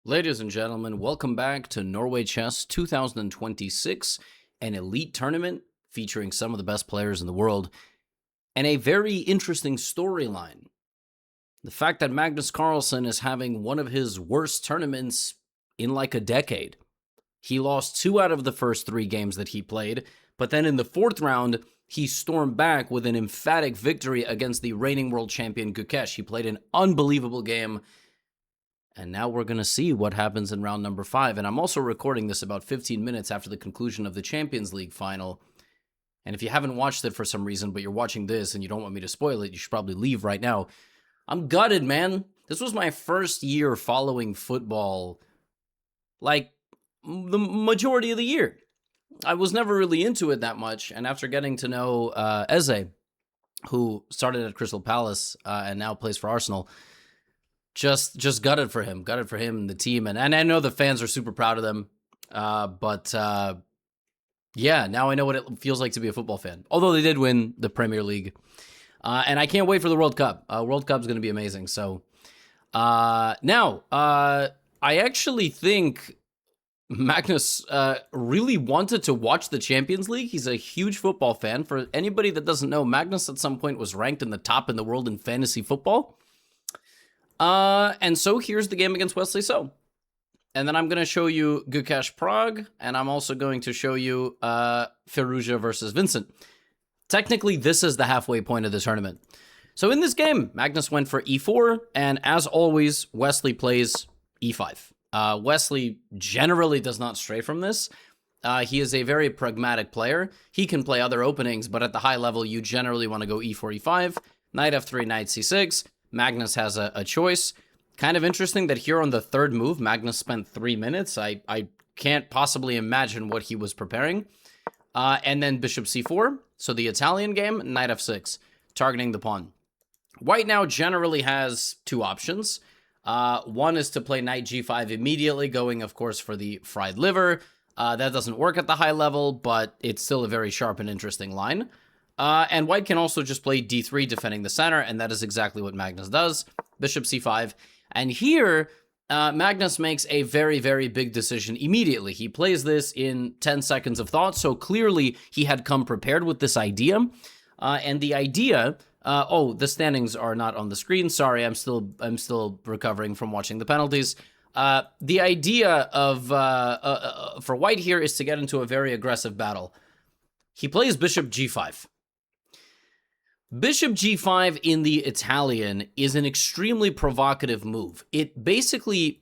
Ladies and gentlemen, welcome back to Norway Chess 2026, an elite tournament featuring some of the best players in the world, and a very interesting storyline. The fact that Magnus Carlsen is having one of his worst tournaments in like a decade. He lost 2 out of the first 3 games that he played, but then in the 4th round, he stormed back with an emphatic victory against the reigning world champion Gukesh. He played an unbelievable game. And now we're going to see what happens in round number 5. And I'm also recording this about 15 minutes after the conclusion of the Champions League final. And if you haven't watched it for some reason, but you're watching this and you don't want me to spoil it, you should probably leave right now. I'm gutted, man. This was my first year following football, like the majority of the year. I was never really into it that much. And after getting to know Eze, who started at Crystal Palace and now plays for Arsenal, just gutted for him and the team. And I know the fans are super proud of them. But yeah, now I know what it feels like to be a football fan. Although they did win the Premier League. And I can't wait for the World Cup. World Cup is going to be amazing. So now, I actually think Magnus really wanted to watch the Champions League. He's a huge football fan. For anybody that doesn't know, Magnus at some point was ranked in the top in the world in fantasy football. And so here's the game against Wesley. And then I'm going to show you Gukesh Prague, and I'm also going to show you Firouzja versus Vincent. Technically, this is the halfway point of the tournament. So in this game, Magnus went for e4, and as always, Wesley plays e5. Wesley generally does not stray from this. He is a very pragmatic player. He can play other openings, but at the high level, you generally want to go e4, e5, knight f3, knight c6. Magnus has a choice. Kind of interesting that here on the 3rd move, Magnus spent 3 minutes. I can't possibly imagine what he was preparing. And then bishop c4. So the Italian game, knight f6, targeting the pawn. White now generally has 2 options. One is to play knight g5 immediately, going, of course, for the fried liver. That doesn't work at the high level, but it's still a very sharp and interesting line. And white can also just play d3, defending the center, and that is exactly what Magnus does. Bishop c5. And here, Magnus makes a very, very big decision immediately. He plays this in 10 seconds of thought, so clearly he had come prepared with this idea. And the idea... oh, the standings are not on the screen. Sorry, I'm still recovering from watching the penalties. The idea of for white here is to get into a very aggressive battle. He plays bishop g5. Bishop g5 in the Italian is an extremely provocative move. It basically,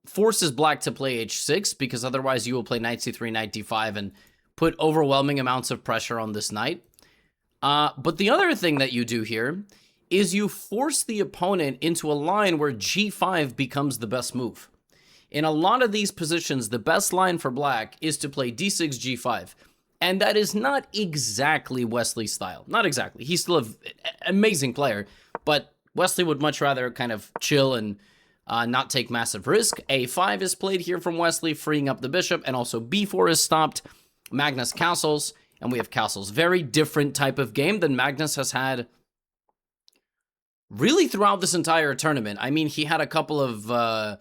forces black to play h6 because otherwise you will play knight c3, knight d5 and put overwhelming amounts of pressure on this knight. But the other thing that you do here is you force the opponent into a line where g5 becomes the best move. In a lot of these positions, the best line for black is to play d6, g5. And that is not exactly Wesley's style. Not exactly. He's still an amazing player, but Wesley would much rather kind of chill and not take massive risk. a5 is played here from Wesley, freeing up the bishop, and also b4 is stopped. Magnus castles, and we have castles. Very different type of game than Magnus has had really throughout this entire tournament. I mean, he had a couple of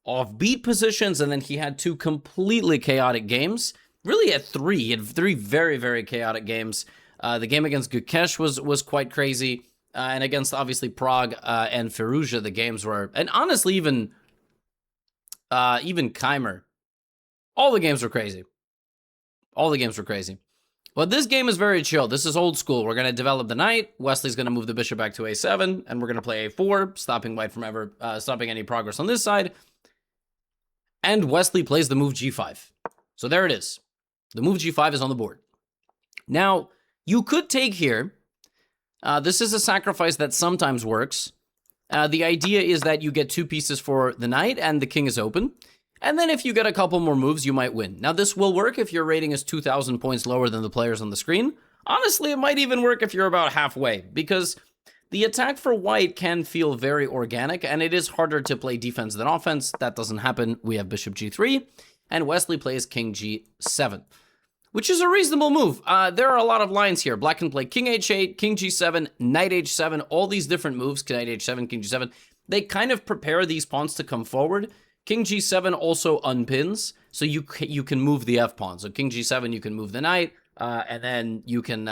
offbeat positions, and then he had 2 completely chaotic games. Really at 3. He had 3 very, very chaotic games. The game against Gukesh was quite crazy. And against, obviously, Prague and Firouzja, the games were... And honestly, even Keymer. All the games were crazy. All the games were crazy. But this game is very chill. This is old school. We're going to develop the knight. Wesley's going to move the bishop back to a7. And we're going to play a4, stopping white from ever stopping any progress on this side. And Wesley plays the move g5. So there it is. The move g5 is on the board. Now, you could take here. This is a sacrifice that sometimes works. The idea is that you get 2 pieces for the knight and the king is open. And then if you get a couple more moves, you might win. Now, this will work if your rating is 2,000 points lower than the players on the screen. Honestly, it might even work if you're about halfway, because the attack for white can feel very organic, and it is harder to play defense than offense. That doesn't happen. We have bishop g3. And Wesley plays king g7, which is a reasonable move. There are a lot of lines here. Black can play king h8, king g7, knight h7, all these different moves, knight h7, king g7. They kind of prepare these pawns to come forward. King g7 also unpins, so you can move the f-pawn. So king g7, you can move the knight, and then you can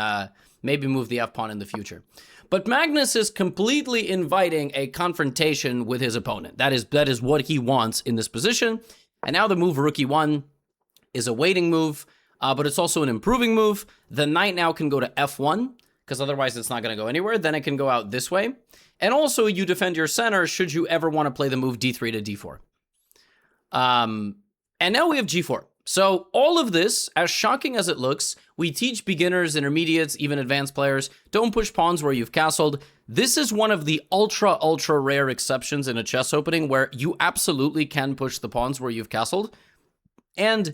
maybe move the f-pawn in the future. But Magnus is completely inviting a confrontation with his opponent. That is what he wants in this position. And now the move rook e1 is a waiting move, but it's also an improving move. The knight now can go to f1, because otherwise it's not going to go anywhere. Then it can go out this way. And also you defend your center should you ever want to play the move d3 to d4. And now we have g4. So all of this, as shocking as it looks, we teach beginners, intermediates, even advanced players, don't push pawns where you've castled. This is one of the ultra rare exceptions in a chess opening where you absolutely can push the pawns where you've castled. And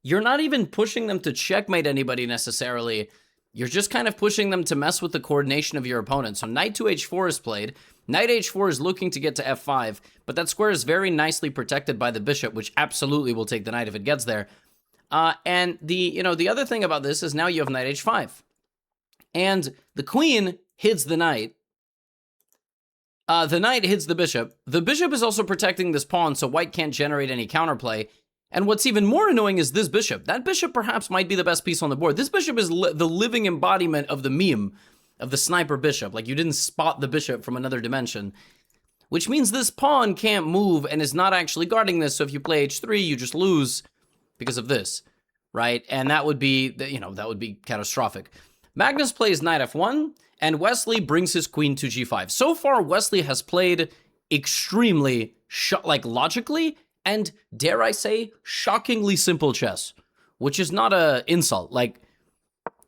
you're not even pushing them to checkmate anybody necessarily. You're just kind of pushing them to mess with the coordination of your opponent. So knight to h4 is played. Knight h4 is looking to get to f5, but that square is very nicely protected by the bishop, which absolutely will take the knight if it gets there. And the other thing about this is now you have knight h5. And the queen hits the knight. The knight hits the bishop. The bishop is also protecting this pawn, so white can't generate any counterplay. And what's even more annoying is this bishop. That bishop perhaps might be the best piece on the board. This bishop is the living embodiment of the meme of the sniper bishop. Like, you didn't spot the bishop from another dimension. Which means this pawn can't move and is not actually guarding this. So if you play h3, you just lose because of this, right? And that would be, that would be catastrophic. Magnus plays knight f1, and Wesley brings his queen to g5. So far, Wesley has played extremely, logically, and dare I say, shockingly simple chess, which is not an insult. Like,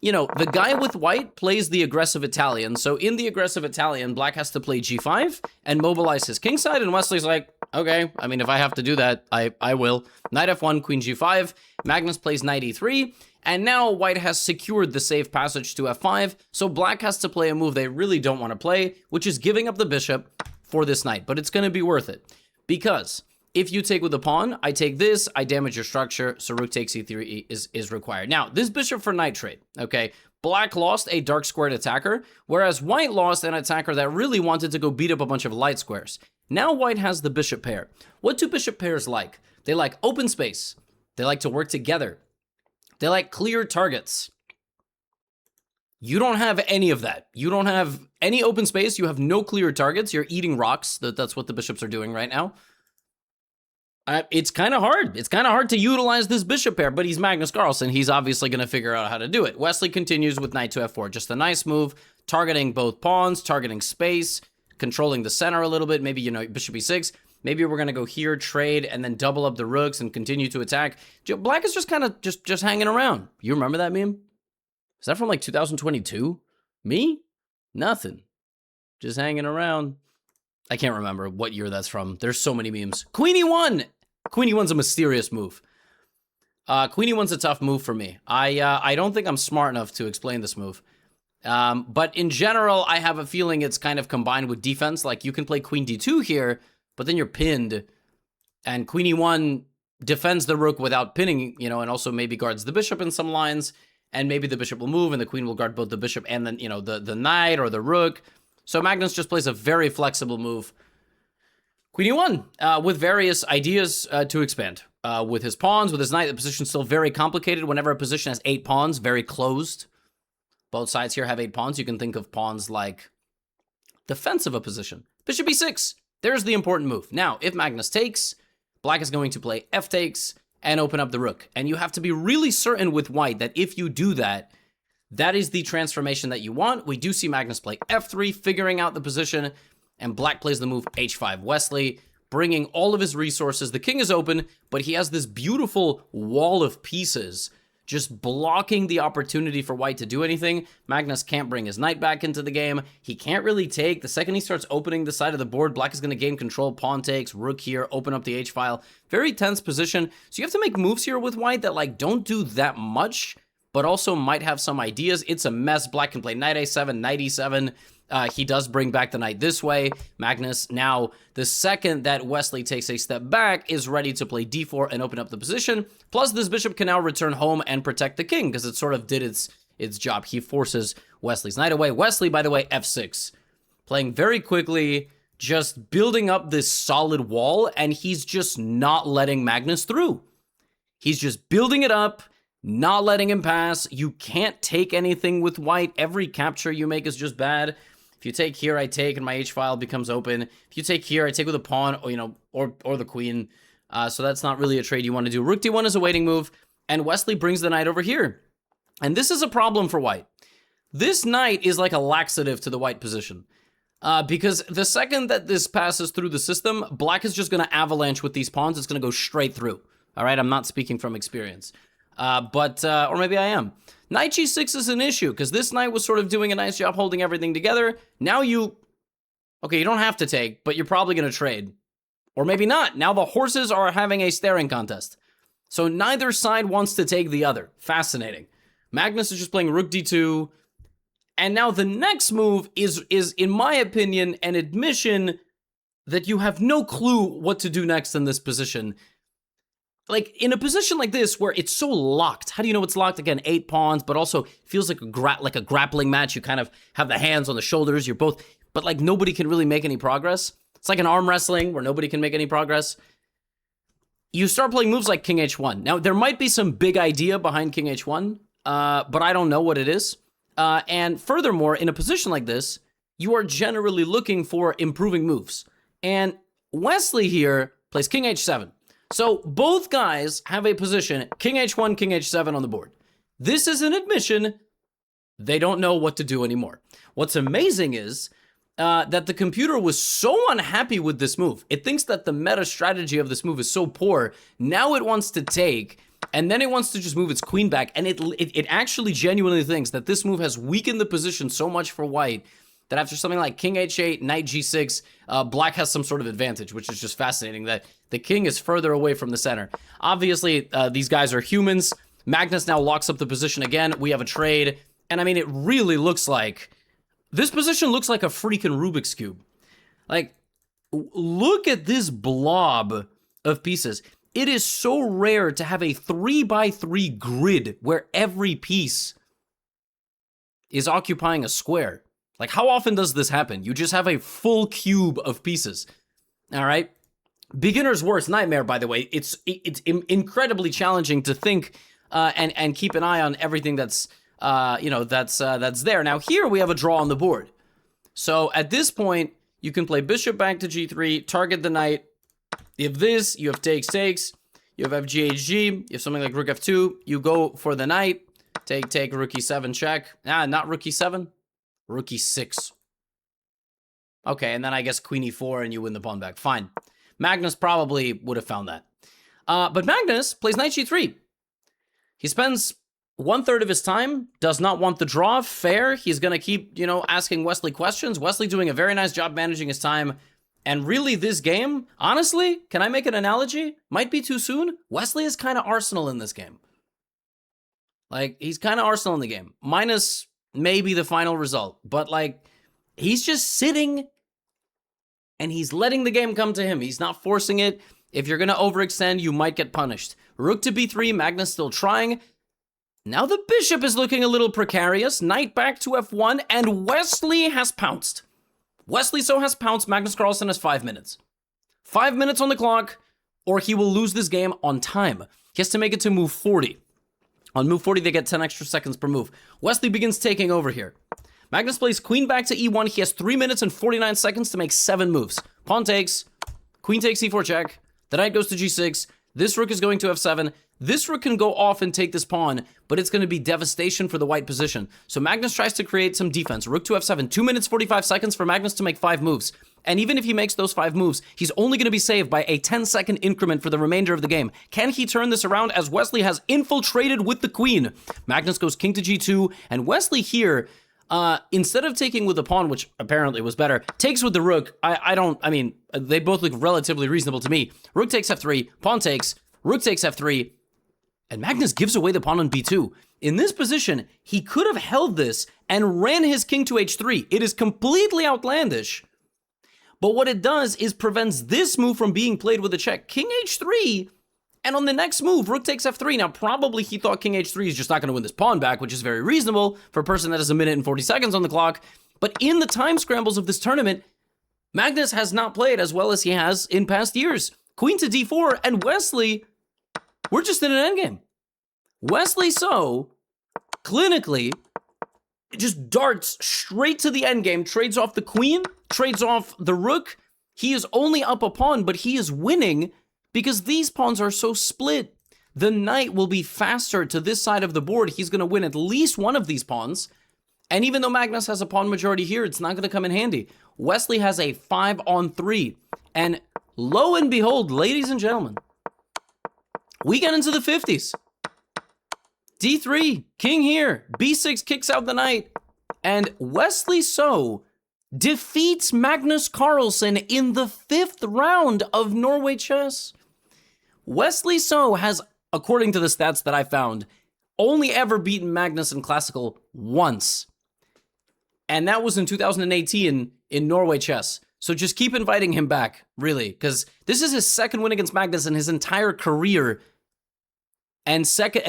the guy with white plays the aggressive Italian. So in the aggressive Italian, black has to play g5 and mobilize his king side. And Wesley's like, okay, I mean, if I have to do that, I will. Knight f1, queen g5. Magnus plays knight e3. And now white has secured the safe passage to f5. So black has to play a move they really don't want to play, which is giving up the bishop for this knight. But it's going to be worth it. Because if you take with the pawn, I take this, I damage your structure, so rook takes e3 is required. Now, this bishop for knight trade, okay? Black lost a dark squared attacker, whereas white lost an attacker that really wanted to go beat up a bunch of light squares. Now white has the bishop pair. What do bishop pairs like? They like open space. They like to work together. They like clear targets. You don't have any of that. You don't have any open space. You have no clear targets. You're eating rocks. That's what the bishops are doing right now. It's kind of hard. It's kind of hard to utilize this bishop pair, but he's Magnus Carlsen. He's obviously going to figure out how to do it. Wesley continues with knight to f4. Just a nice move, targeting both pawns, targeting space, controlling the center a little bit. Maybe, bishop e6. Maybe we're going to go here, trade, and then double up the rooks and continue to attack. Black is just kind of just hanging around. You remember that meme? Is that from like 2022? Me? Nothing. Just hanging around. I can't remember what year that's from. There's so many memes. Queen e1! Queen e1's a mysterious move. Queen e1's a tough move for me. I don't think I'm smart enough to explain this move. But in general, I have a feeling it's kind of combined with defense. Like, you can play queen d2 here, but then you're pinned. And queen e1 defends the rook without pinning, and also maybe guards the bishop in some lines. And maybe the bishop will move, and the queen will guard both the bishop and then, the knight or the rook. So Magnus just plays a very flexible move. Queen e1 with various ideas to expand. With his pawns, with his knight, the position's still very complicated. Whenever a position has 8 pawns, very closed. Both sides here have 8 pawns. You can think of pawns like defense of a position. Bishop e6. There's the important move. Now, if Magnus takes, black is going to play f takes and open up the rook. And you have to be really certain with white that if you do that, that is the transformation that you want. We do see Magnus play f3, figuring out the position, and black plays the move h5. Wesley bringing all of his resources. The king is open, but he has this beautiful wall of pieces just blocking the opportunity for white to do anything. Magnus can't bring his knight back into the game. He can't really take. The second he starts opening the side of the board, black is going to gain control. Pawn takes, rook here, open up the h-file. Very tense position. So you have to make moves here with white that don't do that much, but also might have some ideas. It's a mess. Black can play knight a7, knight e7. He does bring back the knight this way. Magnus, now, the second that Wesley takes a step back, is ready to play d4 and open up the position. Plus, this bishop can now return home and protect the king, because it sort of did its job. He forces Wesley's knight away. Wesley, by the way, f6. Playing very quickly, just building up this solid wall, and he's just not letting Magnus through. He's just building it up, not letting him pass. You can't take anything with white. Every capture you make is just bad. If you take here, I take, and my H-file becomes open. If you take here, I take with a pawn, or the queen. So that's not really a trade you want to do. Rook D1 is a waiting move, and Wesley brings the knight over here. And this is a problem for white. This knight is like a laxative to the white position. Because the second that this passes through the system, black is just going to avalanche with these pawns. It's going to go straight through. All right, I'm not speaking from experience. Or maybe I am. Knight G6 is an issue, because this knight was sort of doing a nice job holding everything together. Now you don't have to take, but you're probably going to trade. Or maybe not. Now the horses are having a staring contest. So neither side wants to take the other. Fascinating. Magnus is just playing Rook D2. And now the next move is in my opinion, an admission that you have no clue what to do next in this position. Like, in a position like this, where it's so locked, how do you know it's locked? Again, 8 pawns, but also feels like a grappling match. You kind of have the hands on the shoulders. You're both, but like nobody can really make any progress. It's like an arm wrestling where nobody can make any progress. You start playing moves like King H1. Now, there might be some big idea behind King H1, but I don't know what it is. And furthermore, in a position like this, you are generally looking for improving moves. And Wesley here plays King H7. So both guys have a position, King H1, King H7 on the board. This is an admission they don't know what to do anymore. What's amazing is that the computer was so unhappy with this move. It thinks that the meta strategy of this move is so poor. Now it wants to take, and then it wants to just move its queen back. And it actually genuinely thinks that this move has weakened the position so much for white that after something like King H8, Knight G6, black has some sort of advantage, which is just fascinating, that the king is further away from the center. Obviously, these guys are humans. Magnus now locks up the position again. We have a trade. And I mean, it really looks like, this position looks like a freaking Rubik's Cube. Like, look at this blob of pieces. It is so rare to have a 3x3 grid where every piece is occupying a square. Like, how often does this happen? You just have a full cube of pieces. All right? Beginner's worst nightmare, by the way. It's incredibly challenging to think and keep an eye on everything that's there. Now, here we have a draw on the board. So at this point, you can play bishop back to G3, target the knight. If this, you have takes. You have FGHG, you have something like Rook F2. You go for the knight. Take, Rook E7 check. Not Rook E7. Rook E6. Okay, and then I guess Queen E4 and you win the pawn back. Fine. Magnus probably would have found that. But Magnus plays Knight G3. He spends 1/3 of his time, does not want the draw. Fair. He's going to keep, asking Wesley questions. Wesley doing a very nice job managing his time. And really, this game, honestly, can I make an analogy? Might be too soon. Wesley is kind of Arsenal in this game. Like, he's kind of Arsenal in the game. Minus maybe the final result. But, like, he's just sitting and he's letting the game come to him. He's not forcing it. If you're going to overextend, you might get punished. Rook to B3, Magnus still trying. Now the bishop is looking a little precarious. Knight back to F1, and Wesley has pounced. Wesley has pounced. Magnus Carlsen has 5 minutes. 5 minutes on the clock, or he will lose this game on time. He has to make it to move 40. On move 40, they get 10 extra seconds per move. Wesley begins taking over here. Magnus plays queen back to E1. He has 3 minutes and 49 seconds to make 7 moves. Pawn takes, queen takes E4 check. The knight goes to G6. This rook is going to F7. This rook can go off and take this pawn, but it's going to be devastation for the white position. So Magnus tries to create some defense. Rook to F7, 2 minutes, 45 seconds for Magnus to make 5 moves. And even if he makes those 5 moves, he's only going to be saved by a 10-second increment for the remainder of the game. Can he turn this around as Wesley has infiltrated with the queen? Magnus goes king to G2, and Wesley here, instead of taking with the pawn, which apparently was better, takes with the rook. They both look relatively reasonable to me. Rook takes F3, pawn takes, rook takes F3, and Magnus gives away the pawn on B2. In this position, he could have held this and ran his king to H3. It is completely outlandish. But what it does is prevents this move from being played with a check. King H3, and on the next move, rook takes F3. Now, probably he thought King H3 is just not going to win this pawn back, which is very reasonable for a person that has 1 minute and 40 seconds on the clock. But in the time scrambles of this tournament, Magnus has not played as well as he has in past years. Queen to d4, and Wesley, we're just in an endgame. Wesley So, clinically, just darts straight to the endgame, trades off the queen, trades off the rook. He is only up a pawn, but he is winning because these pawns are so split. The knight will be faster to this side of the board. He's going to win at least one of these pawns. And even though Magnus has a pawn majority here, it's not going to come in handy. Wesley has a 5-on-3. And lo and behold, ladies and gentlemen, we get into the 50s. D3, king here, B6 kicks out the knight, and Wesley So defeats Magnus Carlsen in the 5th round of Norway Chess. Wesley So has, according to the stats that I found, only ever beaten Magnus in Classical once. And that was in 2018 in Norway Chess. So just keep inviting him back, really, because this is his second win against Magnus in his entire career, and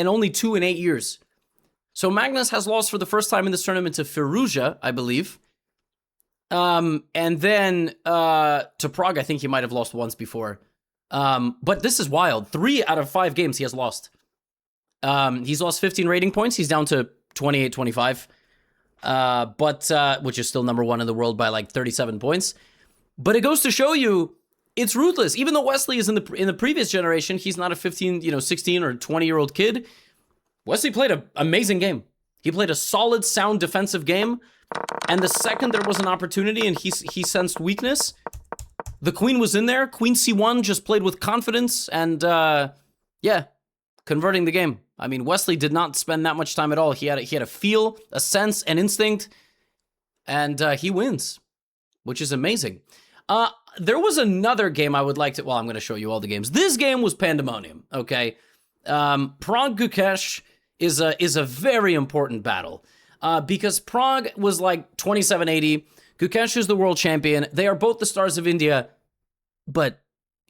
only 2 in 8 years. So Magnus has lost for the first time in this tournament to Firouzja, I believe. And then to Prague, I think he might have lost once before. But this is wild. 3 out of 5 games he has lost. He's lost 15 rating points. He's down to 28, 25. Which is still number 1 in the world by like 37 points. But it goes to show you, it's ruthless. Even though Wesley is in the previous generation, he's not a 15, 16 or 20-year-old kid. Wesley played an amazing game. He played a solid, sound defensive game. And the second there was an opportunity and he sensed weakness, the queen was in there. Queen C1 just played with confidence and, converting the game. I mean, Wesley did not spend that much time at all. He had a feel, a sense, an instinct, and he wins, which is amazing. There was another game I would like to... Well, I'm going to show you all the games. This game was pandemonium, okay? Prague Gukesh is a very important battle because Prague was like 2780. Gukesh is the world champion. They are both the stars of India, but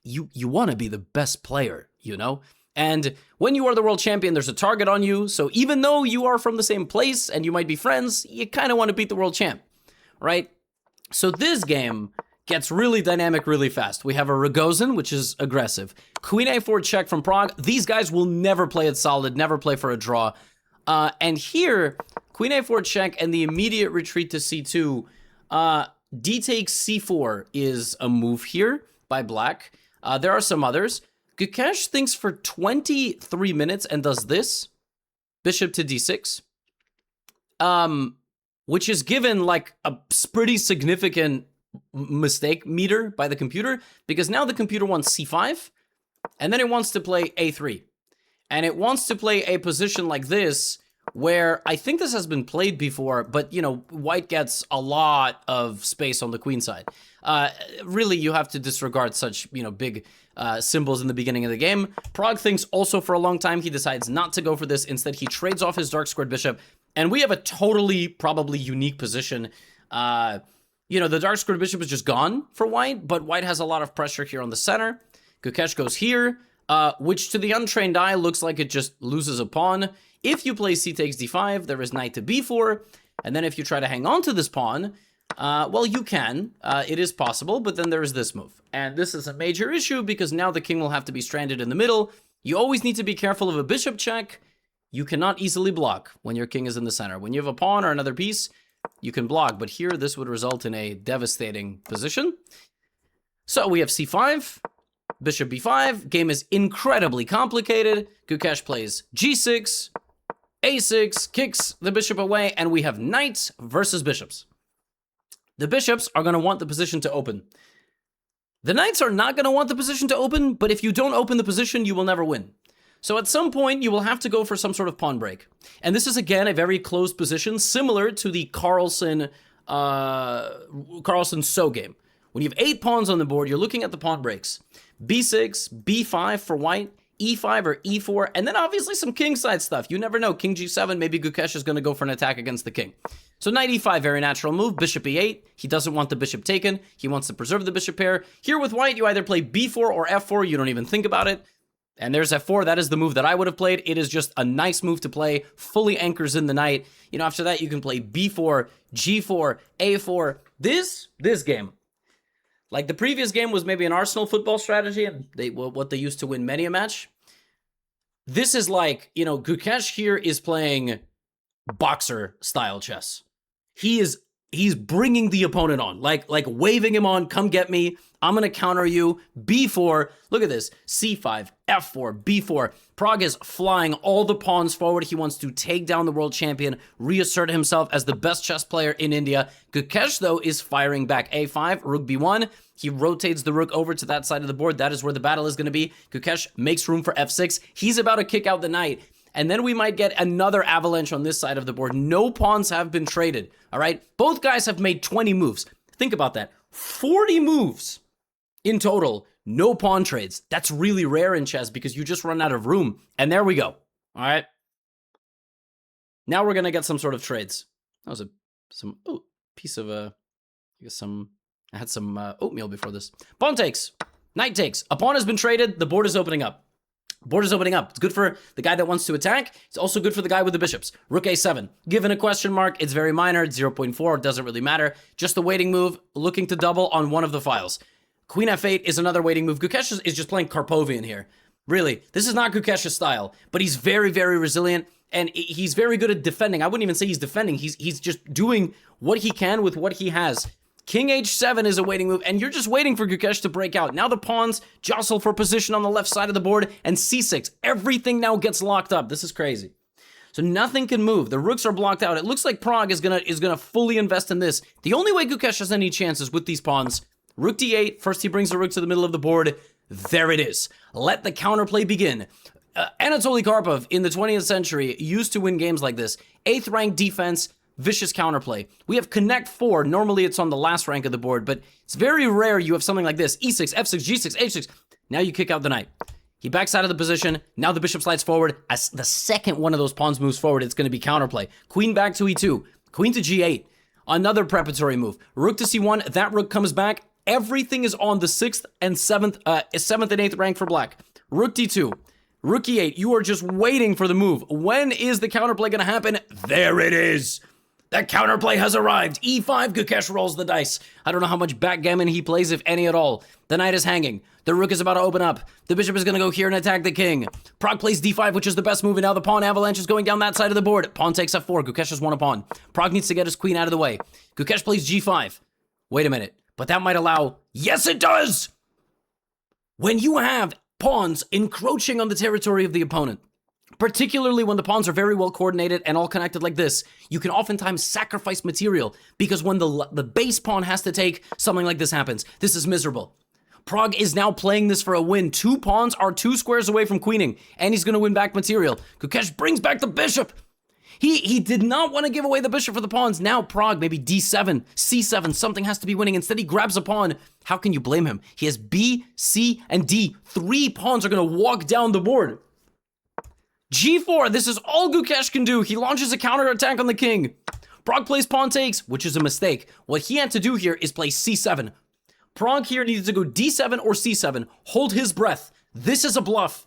you want to be the best player, you know? And when you are the world champion, there's a target on you. So even though you are from the same place and you might be friends, you kind of want to beat the world champ, right? So this game gets really dynamic really fast. We have a Rogozin, which is aggressive. Queen A4 check from Prague. These guys will never play it solid, never play for a draw. And here, Queen A4 check and the immediate retreat to C2. D takes C4 is a move here by Black. There are some others. Gukesh thinks for 23 minutes and does this. Bishop to D6. Which is given like a pretty significant mistake meter by the computer, because now the computer wants C5, and then it wants to play A3. And it wants to play a position like this, where I think this has been played before, but, white gets a lot of space on the queen side. Really, you have to disregard such, big symbols in the beginning of the game. Prague thinks also for a long time. He decides not to go for this. Instead, he trades off his dark squared bishop, and we have a totally, probably unique position. The dark squared bishop is just gone for white, but white has a lot of pressure here on the center. Gukesh goes here, which to the untrained eye looks like it just loses a pawn. If you play c takes d5, there is knight to b4, and then if you try to hang on to this pawn, well, you can. It is possible, but then there is this move. And this is a major issue because now the king will have to be stranded in the middle. You always need to be careful of a bishop check. You cannot easily block when your king is in the center. When you have a pawn or another piece, you can block, but here this would result in a devastating position. So we have c5, bishop b5. Game is incredibly complicated. Gukesh plays g6, a6, kicks the bishop away, and we have knights versus bishops. The bishops are going to want the position to open. The knights are not going to want the position to open, but if you don't open the position, you will never win. So at some point, you will have to go for some sort of pawn break. And this is, again, a very closed position, similar to the Carlsen So game. When you have 8 pawns on the board, you're looking at the pawn breaks. b6, b5 for white, e5 or e4, and then obviously some kingside stuff. You never know. King g7, maybe Gukesh is going to go for an attack against the king. So knight e5, very natural move. Bishop e8, he doesn't want the bishop taken. He wants to preserve the bishop pair. Here with white, you either play b4 or f4. You don't even think about it. And there's f4. That is the move that I would have played. It is just a nice move to play. Fully anchors in the knight. After that, you can play b4, g4, a4. This game. Like the previous game was maybe an Arsenal football strategy, and what they used to win many a match. This is like, you know, Gukesh here is playing boxer style chess. He's bringing the opponent on, like waving him on, come get me. I'm going to counter you. B4, look at this. C5, F4, B4. Pragg is flying all the pawns forward. He wants to take down the world champion, reassert himself as the best chess player in India. Gukesh, though, is firing back. A5, rook B1. He rotates the rook over to that side of the board. That is where the battle is going to be. Gukesh makes room for F6. He's about to kick out the knight. And then we might get another avalanche on this side of the board. No pawns have been traded, all right? Both guys have made 20 moves. Think about that. 40 moves in total, no pawn trades. That's really rare in chess because you just run out of room. And there we go, all right? Now we're going to get some sort of trades. That was piece of, I had some oatmeal before this. Pawn takes, knight takes. A pawn has been traded. The board is opening up. Board is opening up. It's good for the guy that wants to attack. It's also good for the guy with the bishops. Rook A7. Given a question mark, it's very minor. It's 0.4. It doesn't really matter. Just a waiting move, looking to double on one of the files. Queen F8 is another waiting move. Gukesh is just playing Karpovian here. Really, this is not Gukesh's style, but he's very, very resilient, and he's very good at defending. I wouldn't even say he's defending. He's just doing what he can with what he has. King H7 is a waiting move, and you're just waiting for Gukesh to break out. Now the pawns jostle for position on the left side of the board, and C6. Everything now gets locked up. This is crazy. So nothing can move. The rooks are blocked out. It looks like Pragg is gonna fully invest in this. The only way Gukesh has any chances with these pawns, rook D8. First he brings the rook to the middle of the board. There it is. Let the counterplay begin. Anatoly Karpov in the 20th century used to win games like this. 8th rank defense, vicious counterplay. We have connect 4. Normally it's on the last rank of the board, but it's very rare you have something like this. E6, F6, G6, H6. Now you kick out the knight. He backs out of the position. Now the bishop slides forward. As the second one of those pawns moves forward, it's going to be counterplay. Queen back to E2. Queen to G8. Another preparatory move. Rook to C1. That rook comes back. Everything is on the 6th and 7th and 8th rank for black. Rook D2. Rook E8. You are just waiting for the move. When is the counterplay going to happen? There it is. The counterplay has arrived. E5, Gukesh rolls the dice. I don't know how much backgammon he plays, if any at all. The knight is hanging. The rook is about to open up. The bishop is going to go here and attack the king. Pragg plays D5, which is the best move, and now the pawn avalanche is going down that side of the board. Pawn takes F4. Gukesh has won a pawn. Pragg needs to get his queen out of the way. Gukesh plays G5. Wait a minute. But that might allow... Yes, it does! When you have pawns encroaching on the territory of the opponent, particularly when the pawns are very well coordinated and all connected like this, you can oftentimes sacrifice material because when the base pawn has to take, something like this happens. This is miserable. Pragg is now playing this for a win. 2 pawns are 2 squares away from queening, and he's going to win back material. Gukesh brings back the bishop. He did not want to give away the bishop for the pawns. Now Pragg, maybe D7, C7, something has to be winning. Instead, he grabs a pawn. How can you blame him? He has B, C, and D. 3 pawns are going to walk down the board. G4, this is all Gukesh can do. He launches a counterattack on the king. Pragg plays pawn takes, which is a mistake. What he had to do here is play C7. Pragg here needed to go D7 or C7. Hold his breath. This is a bluff.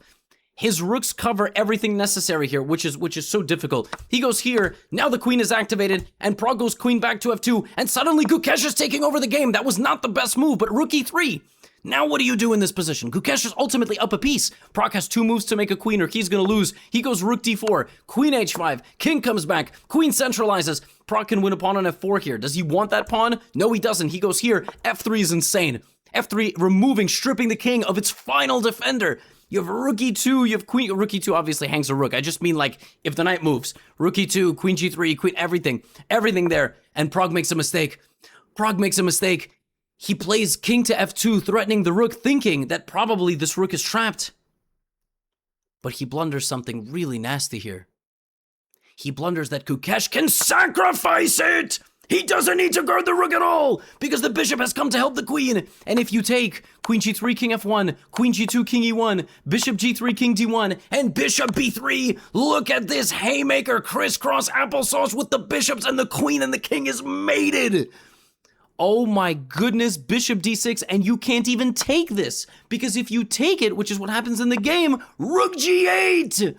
His rooks cover everything necessary here, which is so difficult. He goes here, now the queen is activated, and Pragg goes queen back to F2, and suddenly Gukesh is taking over the game. That was not the best move, but rook E3. Now what do you do in this position? Gukesh is ultimately up a piece. Pragg has 2 moves to make a queen or he's gonna lose. He goes rook D4, queen H5, king comes back, queen centralizes. Pragg can win a pawn on F4 here. Does he want that pawn? No, he doesn't. He goes here. F3 is insane. F3 removing, stripping the king of its final defender. You have rook E2, you have queen, rook E2 obviously hangs a rook. I just mean like if the knight moves. Rook E2, queen G3, queen, everything there. And Pragg makes a mistake. Pragg makes a mistake. He plays king to F2, threatening the rook, thinking that probably this rook is trapped. But he blunders something really nasty here. He blunders that Gukesh can sacrifice it! He doesn't need to guard the rook at all, because the bishop has come to help the queen. And if you take queen G3, king F1, queen G2, king E1, bishop G3, king D1, and bishop B3, look at this haymaker crisscross applesauce with the bishops and the queen, and the king is mated. Oh my goodness, bishop D6, and you can't even take this, because if you take it, which is what happens in the game, rook G8!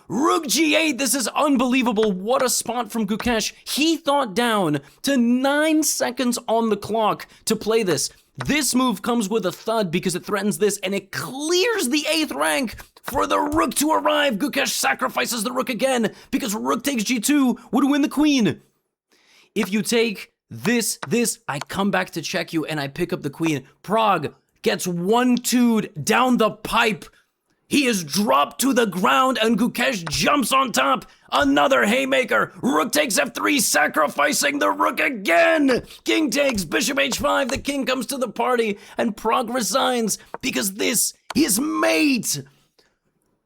Rook G8, this is unbelievable. What a spot from Gukesh. He thought down to 9 seconds on the clock to play this. This move comes with a thud because it threatens this, and it clears the 8th rank for the rook to arrive. Gukesh sacrifices the rook again because rook takes g2 would win the queen. If you take this, I come back to check you and I pick up the queen. Pragg gets 1-2'd down the pipe. He is dropped to the ground and Gukesh jumps on top. Another haymaker. Rook takes f3, sacrificing the rook again. King takes, bishop h5. The king comes to the party and Pragg resigns because this is mate.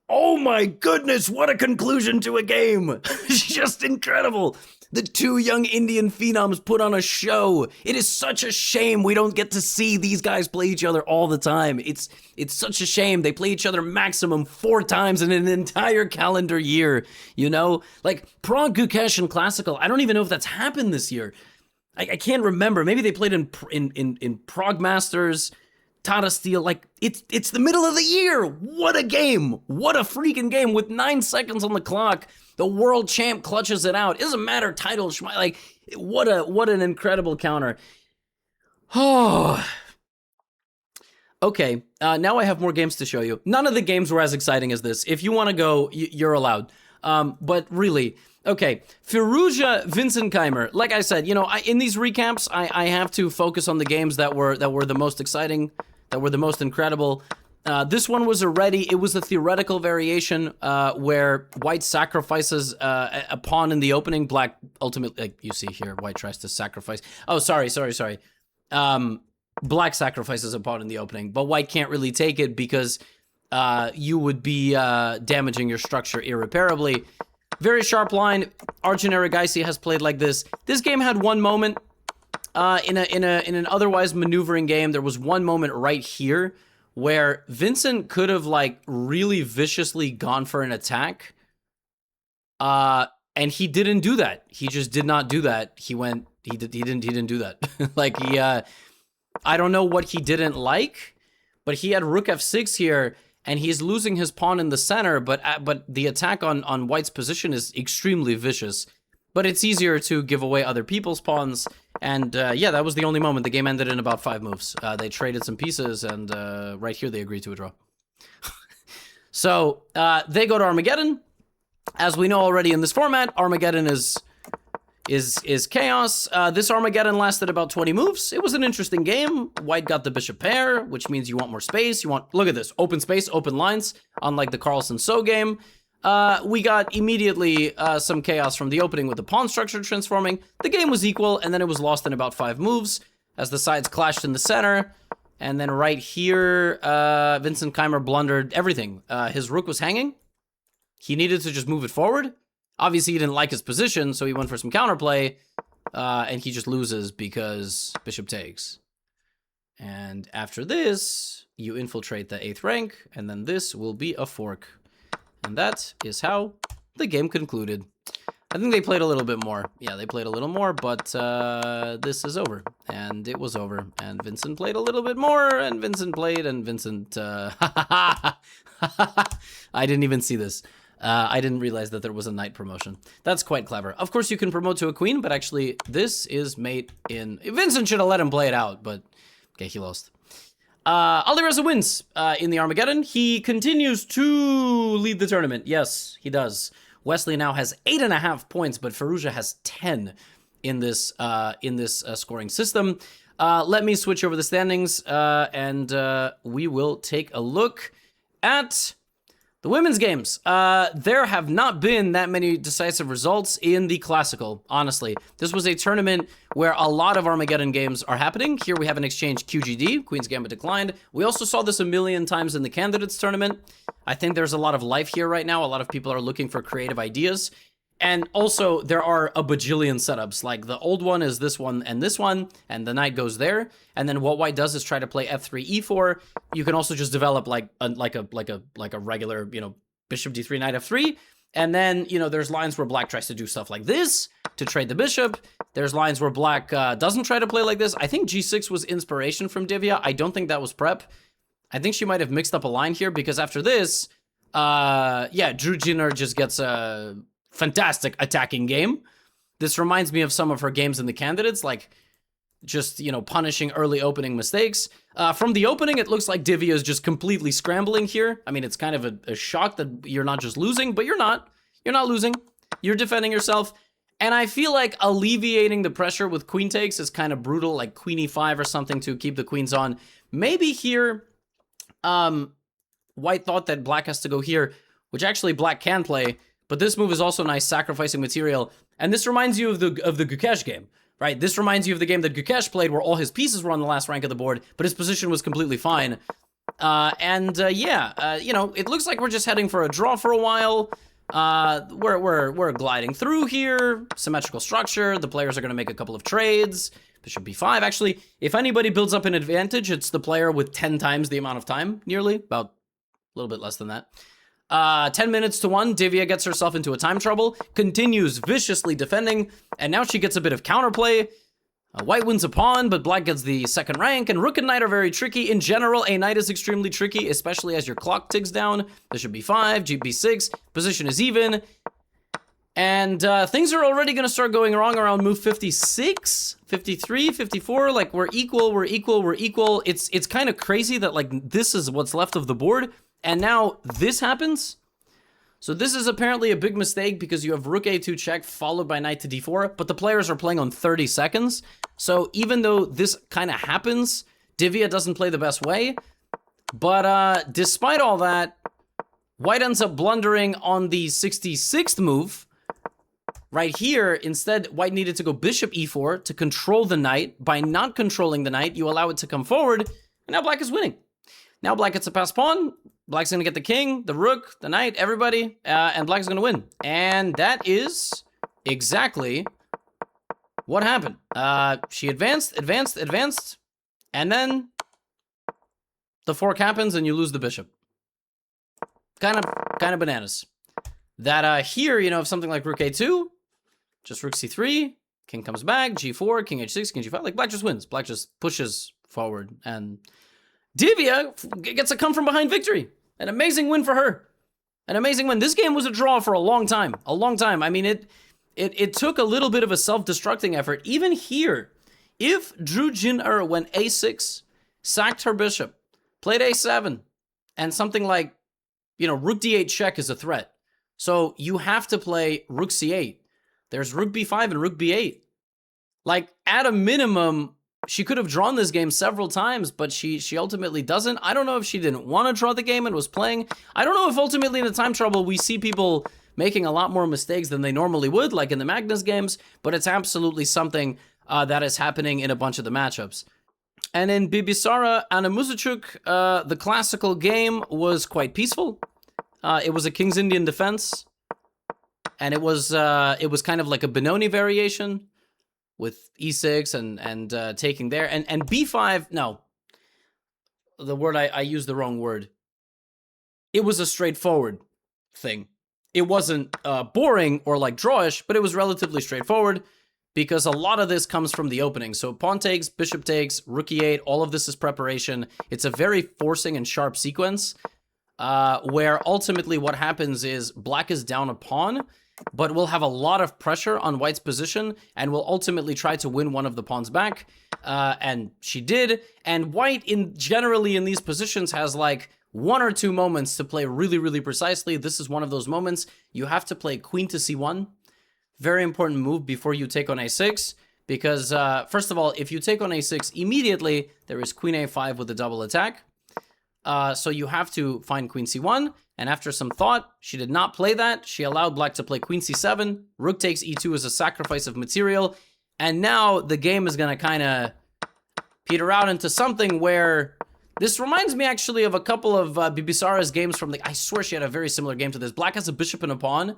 Oh my goodness, what a conclusion to a game. Just incredible. The two young Indian phenoms put on a show. It is such a shame we don't get to see these guys play each other all the time. It's such a shame. They play each other maximum 4 times in an entire calendar year, you know? Like, Pragg, Gukesh, and Classical, I don't even know if that's happened this year. I can't remember. Maybe they played in Pragg Masters, Tata Steel. Like, it's the middle of the year. What a game. What a freaking game with 9 seconds on the clock. The world champ clutches it out. It doesn't matter, title, like, what an incredible counter. Oh. Okay, now I have more games to show you. None of the games were as exciting as this. If you want to go, you're allowed. But really, okay, Firouzja, Vincent Keymer. Like I said, you know, in these recaps, I have to focus on the games that were the most exciting, that were the most incredible. This one was it was a theoretical variation where white sacrifices a pawn in the opening. Black ultimately, like you see here, white tries to sacrifice. Oh, sorry. Black sacrifices a pawn in the opening, but white can't really take it because you would be damaging your structure irreparably. Very sharp line. Arjun Erigaisi has played like this. This game had one moment in an otherwise maneuvering game. There was one moment right here where Vincent could have like really viciously gone for an attack. And he didn't do that. He just did not do that. He didn't do that. Like I don't know what he didn't like, but he had rook f6 here and he's losing his pawn in the center, but the attack on white's position is extremely vicious. But it's easier to give away other people's pawns. And yeah, that was the only moment. The game ended in about 5 moves. They traded some pieces, and right here they agreed to a draw. So they go to Armageddon. As we know already in this format, Armageddon is chaos. This Armageddon lasted about 20 moves. It was an interesting game. White got the bishop pair, which means you want more space. Look at this, open space, open lines, unlike the Carlsen So game. We got immediately some chaos from the opening with the pawn structure transforming. The game was equal, and then it was lost in about 5 moves as the sides clashed in the center. And then right here, Vincent Keymer blundered everything. His rook was hanging. He needed to just move it forward. Obviously, he didn't like his position, so he went for some counterplay. And he just loses because bishop takes. And after this, you infiltrate the 8th rank, and then this will be a fork. And that is how the game concluded. I think they played a little bit more. Yeah, they played a little more, but this is over. And it was over. And Vincent played a little bit more, and Vincent played, and Vincent... I didn't even see this. I didn't realize that there was a knight promotion. That's quite clever. Of course, you can promote to a queen, but actually, this is mate in... Vincent should have let him play it out, but... Okay, he lost. Alireza wins in the Armageddon. He continues to lead the tournament. Yes, he does. Wesley now has 8.5 points, but Firouzja has 10 in this scoring system. Let me switch over the standings, and we will take a look at the women's games. There have not been that many decisive results in the Classical, honestly. This was a tournament where a lot of Armageddon games are happening. Here we have an exchange QGD, Queen's Gambit declined. We also saw this a million times in the Candidates tournament. I think there's a lot of life here right now. A lot of people are looking for creative ideas. And also, there are a bajillion setups. Like, the old one is this one, and the knight goes there. And then what white does is try to play f3, e4. You can also just develop like a regular, you know, bishop d3, knight f3. And then, you know, there's lines where black tries to do stuff like this to trade the bishop. There's lines where black doesn't try to play like this. I think g6 was inspiration from Divya. I don't think that was prep. I think she might have mixed up a line here, because after this, yeah, Drew Jenner just gets a fantastic attacking game. This reminds me of some of her games in the Candidates. Like, just, you know, punishing early opening mistakes. From the opening, it looks like Divya is just completely scrambling here. I mean, it's kind of a shock that you're not just losing, but you're not. You're not losing. You're defending yourself. And I feel like alleviating the pressure with queen takes is kind of brutal, like queen e5 or something to keep the queens on. Maybe here, white thought that black has to go here, which actually black can play, but this move is also nice, sacrificing material. And this reminds you of the Gukesh game, right? This reminds you of the game that Gukesh played where all his pieces were on the last rank of the board, but his position was completely fine. You know, it looks like we're just heading for a draw for a while. We're gliding through here. Symmetrical structure. The players are going to make a couple of trades. Bishop b5. Actually, if anybody builds up an advantage, it's the player with 10 times the amount of time, nearly. About a little bit less than that. 10 minutes to 1. Divya gets herself into a time trouble. Continues viciously defending. And now she gets a bit of counterplay. White wins a pawn, but black gets the second rank. And rook and knight are very tricky. In general, a knight is extremely tricky, especially as your clock ticks down. Bishop b5, gb6. Position is even. And things are already going to start going wrong around move 56, 53, 54. Like, we're equal. It's kind of crazy that, like, this is what's left of the board. And now this happens. So this is apparently a big mistake because you have rook a2 check followed by knight to d4, but the players are playing on 30 seconds. So even though this kind of happens, Divya doesn't play the best way. But despite all that, white ends up blundering on the 66th move. Right here, instead, white needed to go bishop e4 to control the knight. By not controlling the knight, you allow it to come forward, and now black is winning. Now black gets a pass pawn. Black's going to get the king, the rook, the knight, everybody, and black is going to win. And that is exactly what happened. She advanced, and then the fork happens and you lose the bishop. Kind of bananas. That here, you know, if something like rook a2, just rook c3, king comes back, g4, king h6, king g5, like black just wins. Black just pushes forward, and Divya gets a come from behind victory. An amazing win for her. An amazing win. This game was a draw for a long time. I mean, it took a little bit of a self-destructing effort. Even here, if Drew Jin-er went a6, sacked her bishop, played a7, and something like, you know, rook d8 check is a threat. So you have to play rook c8. There's rook b5 and rook b8. Like, at a minimum, she could have drawn this game several times, but she ultimately doesn't. I don't know if she didn't want to draw the game and was playing. I don't know if ultimately in the time trouble we see people making a lot more mistakes than they normally would, like in the Magnus games, but it's absolutely something that is happening in a bunch of the matchups. And in Bibisara Anamuzichuk, the classical game was quite peaceful. It was a King's Indian defense, and it was kind of like a Benoni variation, with e6 and taking there. And b5, no. The word, I used the wrong word. It was a straightforward thing. It wasn't boring or like drawish, but it was relatively straightforward because a lot of this comes from the opening. So pawn takes, bishop takes, rook e8, all of this is preparation. It's a very forcing and sharp sequence where ultimately what happens is black is down a pawn, but will have a lot of pressure on white's position and will ultimately try to win one of the pawns back. And she did. And white, generally in these positions, has like 1 or 2 moments to play really, really precisely. This is one of those moments. You have to play queen to c1. Very important move before you take on a6. Because, first of all, if you take on a6 immediately, there is queen a5 with a double attack. So you have to find queen c1. And after some thought, she did not play that. She allowed black to play queen c7. Rook takes e2 as a sacrifice of material. And now the game is going to kind of peter out into something where... This reminds me actually of a couple of Bibisara's games from I swear she had a very similar game to this. Black has a bishop and a pawn.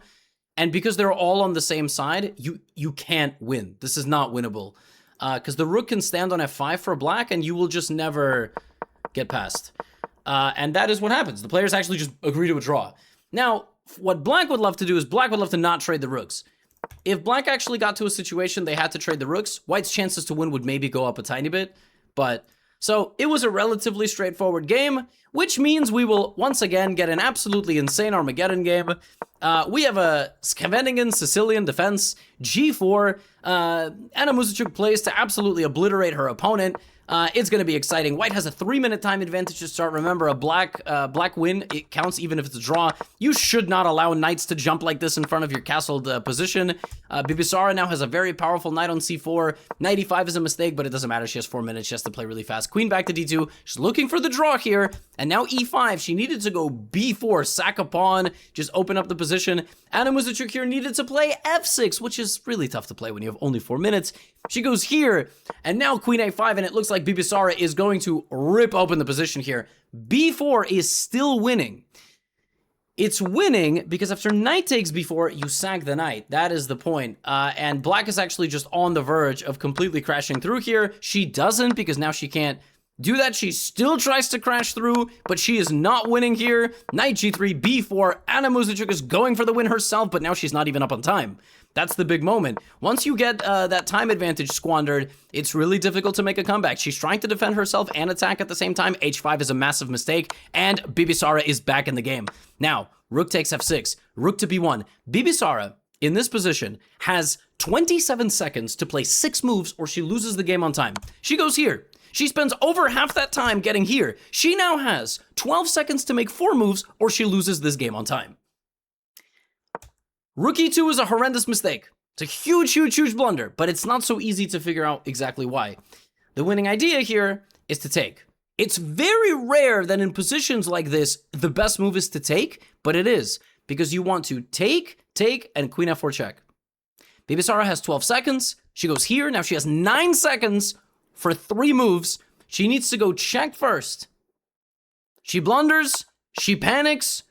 And because they're all on the same side, you can't win. This is not winnable. Because the rook can stand on f5 for black and you will just never get past. And that is what happens. The players actually just agree to a draw. Now, what black would love to do is black would love to not trade the rooks. If black actually got to a situation they had to trade the rooks, white's chances to win would maybe go up a tiny bit. But So it was a relatively straightforward game, which means we will once again get an absolutely insane Armageddon game. We have a Skandinavian Sicilian defense, G4. Anna Muzychuk plays to absolutely obliterate her opponent. It's going to be exciting. White has a 3-minute time advantage to start. Remember, a black win, it counts even if it's a draw. You should not allow knights to jump like this in front of your castled position. Bibisara now has a very powerful knight on c4. Knight e5 is a mistake, but it doesn't matter. She has 4 minutes. She has to play really fast. Queen back to d2. She's looking for the draw here. And now e5. She needed to go b4, sack a pawn, just open up the position. Anna Muzychuk here needed to play f6, which is really tough to play when you have only 4 minutes. She goes here, and now queen a5, and it looks like Bibisara is going to rip open the position here. b4 is still winning. It's winning because after knight takes b4, you sack the knight. That is the point. And black is actually just on the verge of completely crashing through here. She doesn't, because now she can't do that. She still tries to crash through, but she is not winning here. Knight g3, b4. Anna Muzychuk is going for the win herself, but now she's not even up on time. That's the big moment. Once you get that time advantage squandered, it's really difficult to make a comeback. She's trying to defend herself and attack at the same time. h5 is a massive mistake, and Bibisara is back in the game. Now, rook takes f6, rook to b1. Bibisara, in this position, has 27 seconds to play 6 moves, or she loses the game on time. She goes here. She spends over half that time getting here. She now has 12 seconds to make 4 moves, or she loses this game on time. Rook e2 is a horrendous mistake. It's a huge, huge, huge blunder, but it's not so easy to figure out exactly why. The winning idea here is to take. It's very rare that in positions like this, the best move is to take, but it is, because you want to take, and queen f4 check. Bibisara has 12 seconds. She goes here. Now she has 9 seconds for 3 moves. She needs to go check first. She blunders, she panics,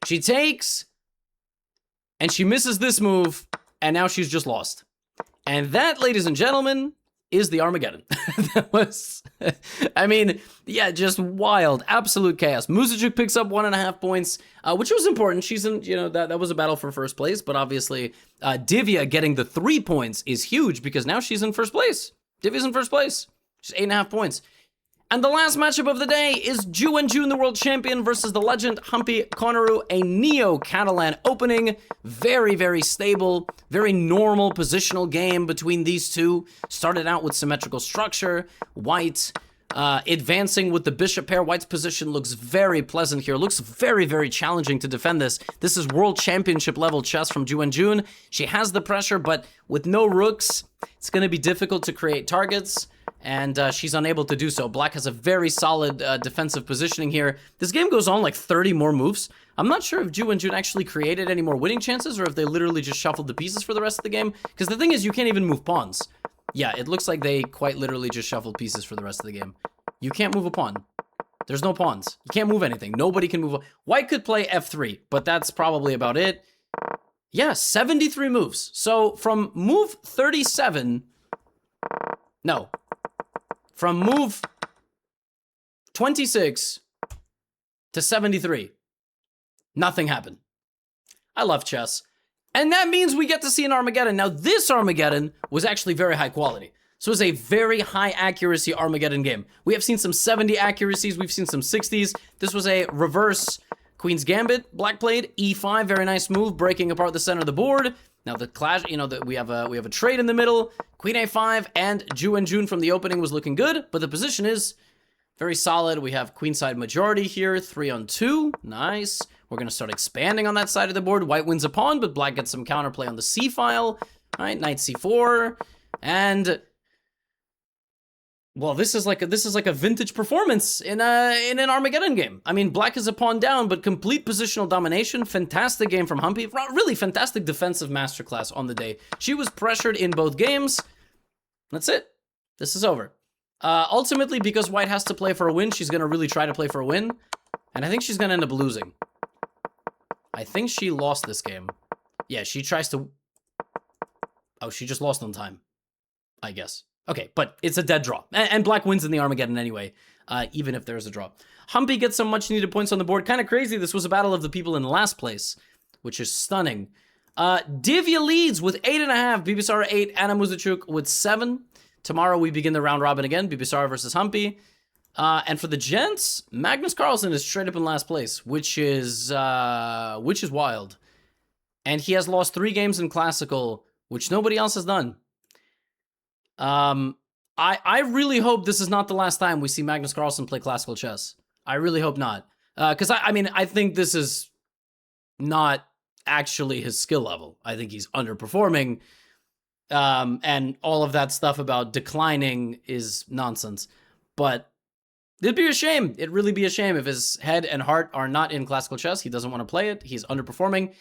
she takes, and she misses this move, and now she's just lost. And that, ladies and gentlemen, is the Armageddon. That was, I mean, yeah, just wild, absolute chaos. Muzychuk picks up 1.5 points, which was important. She's in, that was a battle for first place, but obviously Divya getting the 3 points is huge because now she's in first place. Divya's in first place. She's 8.5 points. And the last matchup of the day is Ju and June, the world champion, versus the legend Humpy Konaru, a Neo-Catalan opening. Very, very stable, very normal positional game between these two. Started out with symmetrical structure. White advancing with the bishop pair. White's position looks very pleasant here. Looks very, very challenging to defend this. This is world championship level chess from Ju and June. She has the pressure, but with no rooks, it's going to be difficult to create targets. And she's unable to do so. Black has a very solid defensive positioning here. This game goes on like 30 more moves. I'm not sure if Ju and June actually created any more winning chances or if they literally just shuffled the pieces for the rest of the game. Because the thing is, you can't even move pawns. Yeah, it looks like they quite literally just shuffled pieces for the rest of the game. You can't move a pawn. There's no pawns. You can't move anything. Nobody can move. White could play f3, but that's probably about it. Yeah, 73 moves. So from move 37... No. From move 26 to 73, nothing happened. I love chess. And that means we get to see an Armageddon. Now, this Armageddon was actually very high quality. So it was a very high accuracy Armageddon game. We have seen some 70 accuracies. We've seen some 60s. This was a reverse Queen's Gambit. Black played e5, very nice move, breaking apart the center of the board. Now the clash, we have a trade in the middle. Queen a5 and Ju and June from the opening was looking good, but the position is very solid. We have queenside majority here, 3-on-2, nice. We're gonna start expanding on that side of the board. White wins a pawn, but black gets some counterplay on the c file. All right, knight c4, and well, this is like a vintage performance in an Armageddon game. I mean, black is a pawn down, but complete positional domination. Fantastic game from Humpy. Really fantastic defensive masterclass on the day. She was pressured in both games. That's it. This is over. Ultimately, because white has to play for a win, she's going to really try to play for a win. And I think she's going to end up losing. I think she lost this game. Yeah, she tries to... Oh, she just lost on time, I guess. Okay, but it's a dead draw. And black wins in the Armageddon anyway, even if there's a draw. Humpy gets some much needed points on the board. Kind of crazy. This was a battle of the people in last place, which is stunning. Divya leads with 8.5. Bibisara 8. Anna Muzychuk with 7. Tomorrow we begin the round robin again. Bibisara versus Humpy. And for the gents, Magnus Carlsen is straight up in last place, which is wild. And he has lost 3 games in Classical, which nobody else has done. I really hope this is not the last time we see Magnus Carlsen play Classical chess. I really hope not. Because, I mean, I think this is not actually his skill level. I think he's underperforming. And all of that stuff about declining is nonsense. But it'd be a shame. It'd really be a shame if his head and heart are not in Classical chess. He doesn't want to play it. He's underperforming.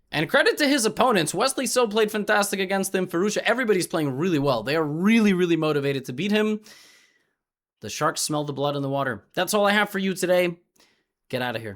And credit to his opponents. Wesley So played fantastic against him. Firouzja, everybody's playing really well. They are really, really motivated to beat him. The sharks smell the blood in the water. That's all I have for you today. Get out of here.